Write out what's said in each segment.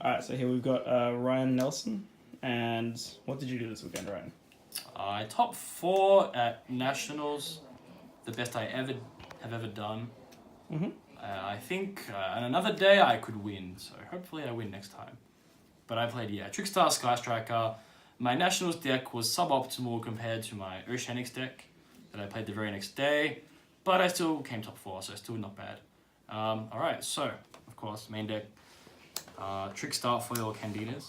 Alright, so here we've got Ryan Nelson. And what did you do this weekend, Ryan? I top 4 at Nationals, the best I have ever done. Mm-hmm. I think on another day I could win, so hopefully I win next time. But I played, Trickstar, Sky Striker. My Nationals deck was suboptimal compared to my Oceanics deck that I played the very next day, but I still came top 4, so still not bad. Alright, so, of course, main deck, Trickstar Foil Candidas,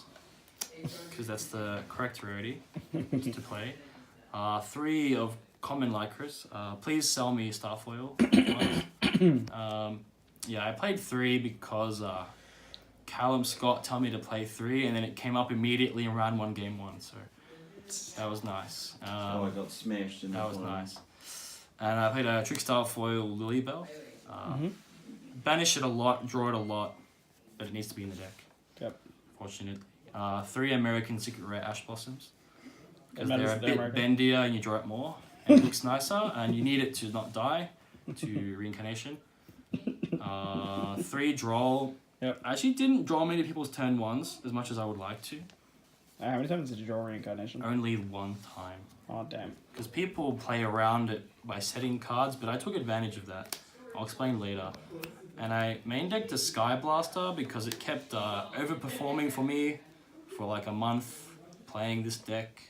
because that's the correct rarity to play. 3 of Common Lycras. Please sell me Starfoil. I played 3 because Callum Scott told me to play 3, and then it came up immediately in round 1, game 1, so that was nice. I got smashed in that was nice. And I played a Trickstar Foil Lilybell. Banish it a lot, draw it a lot, but it needs to be in the deck. Yep. Fortunately. 3 American Secret Rare Ash Blossoms. Because That they're matters a to bit American. bendier and you draw it more. And it looks nicer, and you need it to not die to reincarnation. 3 draw. Yep. I actually didn't draw many people's turn 1s as much as I would like to. How many times did you draw Reincarnation? Only 1 time. Oh, damn. Because people play around it by setting cards, but I took advantage of that. I'll explain later. And I main decked a Sky Blaster because it kept overperforming for me for like a month playing this deck.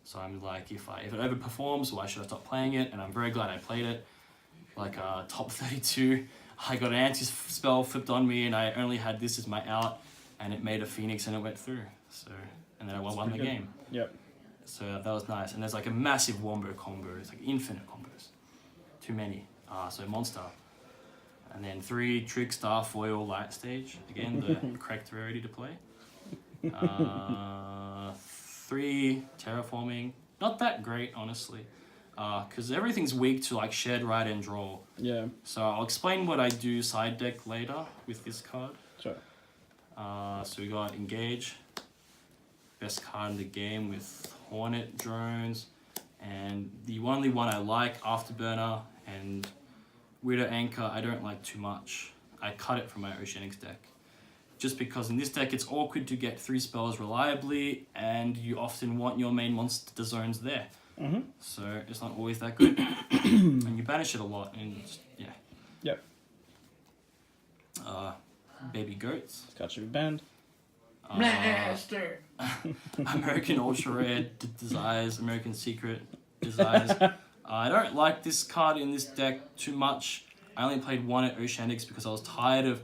So I'm like, if it overperforms, why should I stop playing it? And I'm very glad I played it. Like top 32, I got an anti-spell flipped on me, and I only had this as my out, and it made a Phoenix and it went through. So, and then I won the game. Yep. So that was nice. And there's like a massive Wombo combo. It's like infinite combos. Too many. So Monster. And then 3 Trickstar Foil Light Stage. Again, the correct rarity to play. 3 Terraforming. Not that great, honestly. Because everything's weak to like Shed, Ride, and Draw. Yeah. So I'll explain what I do side deck later with this card. Sure. So we got Engage. Best card in the game with Hornet Drones. And the only one I like, Afterburner, and Widow Anchor, I don't like too much. I cut it from my Oceanics deck. Just because in this deck it's awkward to get 3 spells reliably, and you often want your main monster zones there. Mm-hmm. So it's not always that good. And you banish it a lot, and Yep. Baby Goats. Got you banned. Master! American Ultra Rare Desires, American Secret Desires. I don't like this card in this deck too much. I only played 1 at Oceanics because I was tired of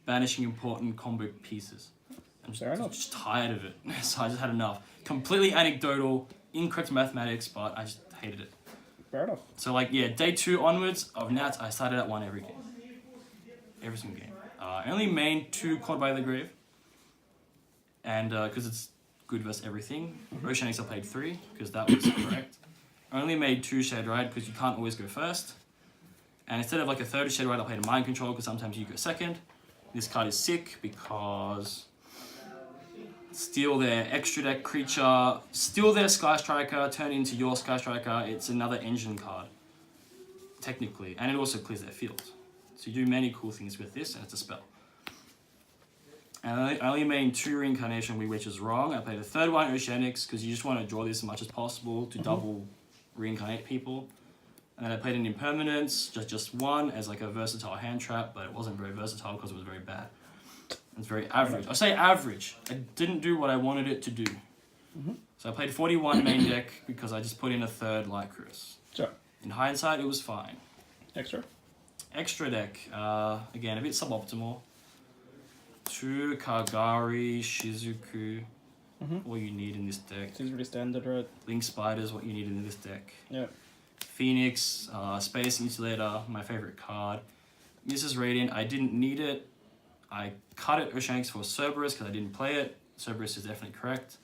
banishing important combo pieces. I'm just tired of it. So I just had enough. Completely anecdotal, incorrect mathematics, but I just hated it. Fair enough. So day 2 onwards of Nats, I started at 1 every game. Every single game. I only main 2 Caught by the Grave. And because it's good versus everything. Oceanics I played 3 because that was correct. I only made 2 Shade Ride because you can't always go first. And instead of like a third Shade Ride, I played a Mind Control because sometimes you go second. This card is sick because steal their extra deck creature, steal their Sky Striker, turn into your Sky Striker. It's another engine card, technically. And it also clears their field. So you do many cool things with this, and it's a spell. And I only made 2 Reincarnation, which is wrong. I played a third one, Oceanics, because you just want to draw this as much as possible to double reincarnate people. And then I played an Impermanence, just 1, as like a versatile hand trap, but it wasn't very versatile because it was very bad. It's very average. I say average. I didn't do what I wanted it to do. So I played 41 main deck because I just put in a third Lycris. Sure. In hindsight, it was fine. Extra? Extra deck, again, a bit suboptimal. 2 Kagari, Shizuku, all you need in this deck. Seems pretty standard, right? Link Spiders, what you need in this deck. Yeah. Phoenix, Space Insulator, my favorite card. Mrs. Radiant, I didn't need it. I cut it Oceanics for Cerberus because I didn't play it. Cerberus is definitely correct.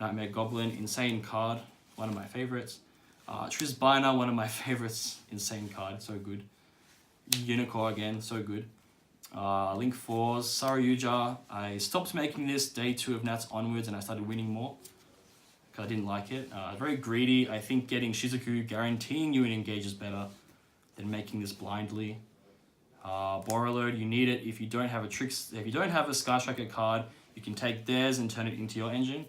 Nightmare Goblin, insane card, one of my favorites. Trisbina, one of my favorites, insane card, so good. Unicorn again, so good. Link 4s, Saryuja. I stopped making this day 2 of Nats onwards and I started winning more because I didn't like it. Very greedy. I think getting Shizuku guaranteeing you an engage is better than making this blindly. Borrow Load, you need it if you don't have if you don't have a Sky Striker card, you can take theirs and turn it into your engine.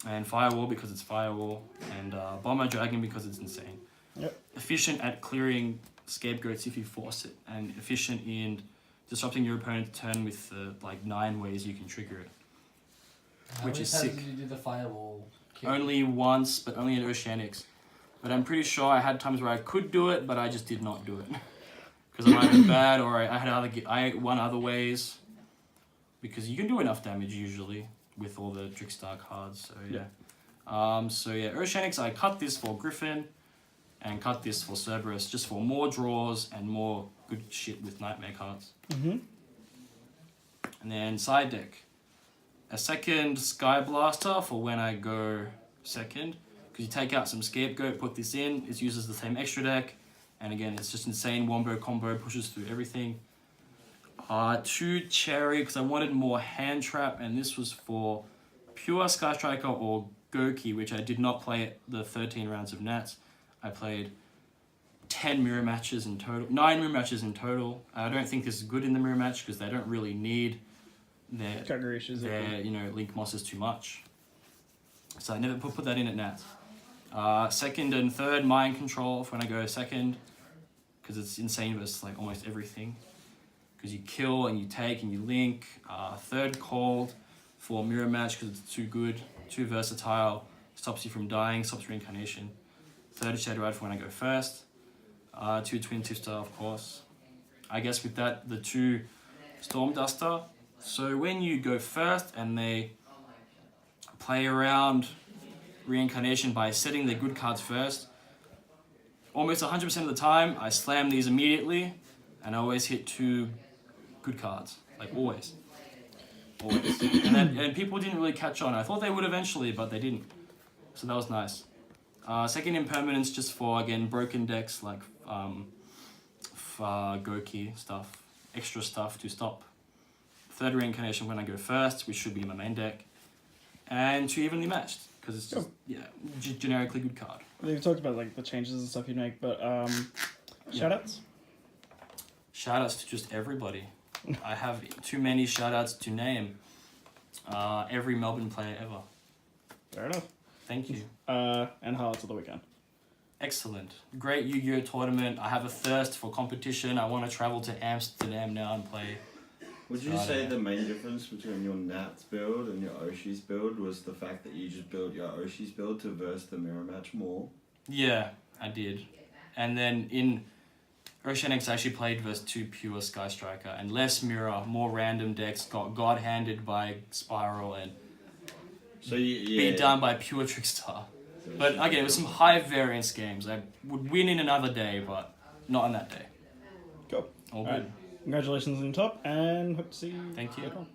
And Firewall because it's Firewall, and Bomber Dragon because it's insane. Yep. Efficient at clearing scapegoats if you force it, and efficient in disrupting your opponent's turn with like 9 ways you can trigger it. Which is sick. How many times did you do the Firewall kill? Only once, but only in Oceanics. But I'm pretty sure I had times where I could do it, but I just did not do it. Because I'm either bad or I won other ways. Because you can do enough damage usually with all the Trickstar cards. So yeah. Oceanics, I cut this for Griffin and cut this for Cerberus just for more draws and more good shit with Nightmare cards. Mm-hmm. And then side deck. A second Sky Blaster for when I go second. Because you take out some Scapegoat, put this in, it uses the same extra deck. And again, it's just insane wombo combo, pushes through everything. 2 Cherry, because I wanted more hand trap, and this was for pure Sky Striker or Goki, which I did not play at the 13 rounds of Nats. I played 10 mirror matches in total, 9 mirror matches in total. I don't think this is good in the mirror match because they don't really need their Link Mosses too much. So I never put that in at Nats. Second and third Mind Control for when I go second, because it's insane versus like almost everything. Because you kill and you take and you link. Third Cold for mirror match because it's too good, too versatile, stops you from dying, stops reincarnation. Third Shadow Ride for when I go first. 2 Twin Tifter, of course. I guess with that, the 2 Storm Duster. So when you go first and they play around reincarnation by setting their good cards first, almost 100% of the time, I slam these immediately, and I always hit 2 good cards, like always. And people didn't really catch on. I thought they would eventually, but they didn't. So that was nice. Second Impermanence just for, again, broken decks like Goki stuff, extra stuff to stop. Third Reincarnation when I go first, which should be in my main deck. And 2 Evenly Matched, because it's just, generically good card. You talked about like the changes and stuff you make, but shoutouts? Shoutouts to just everybody. I have too many shoutouts to name. Every Melbourne player ever. Fair enough. Thank you. And highlights of the weekend. Excellent. Great Yu-Gi-Oh! Tournament. I have a thirst for competition. I want to travel to Amsterdam now and play. Would you say the main difference between your Nats build and your Oshi's build was the fact that you just built your Oshi's build to verse the mirror match more? Yeah, I did. And then in Oceanics, I actually played versus 2 pure Sky Striker and less mirror, more random decks, got God-handed by Spiral and beat down by pure Trickstar. But again, it was some high variance games. I would win in another day, but not on that day. Cool. All good. Right. Congratulations on the top, and hope to see you Thank you. later on.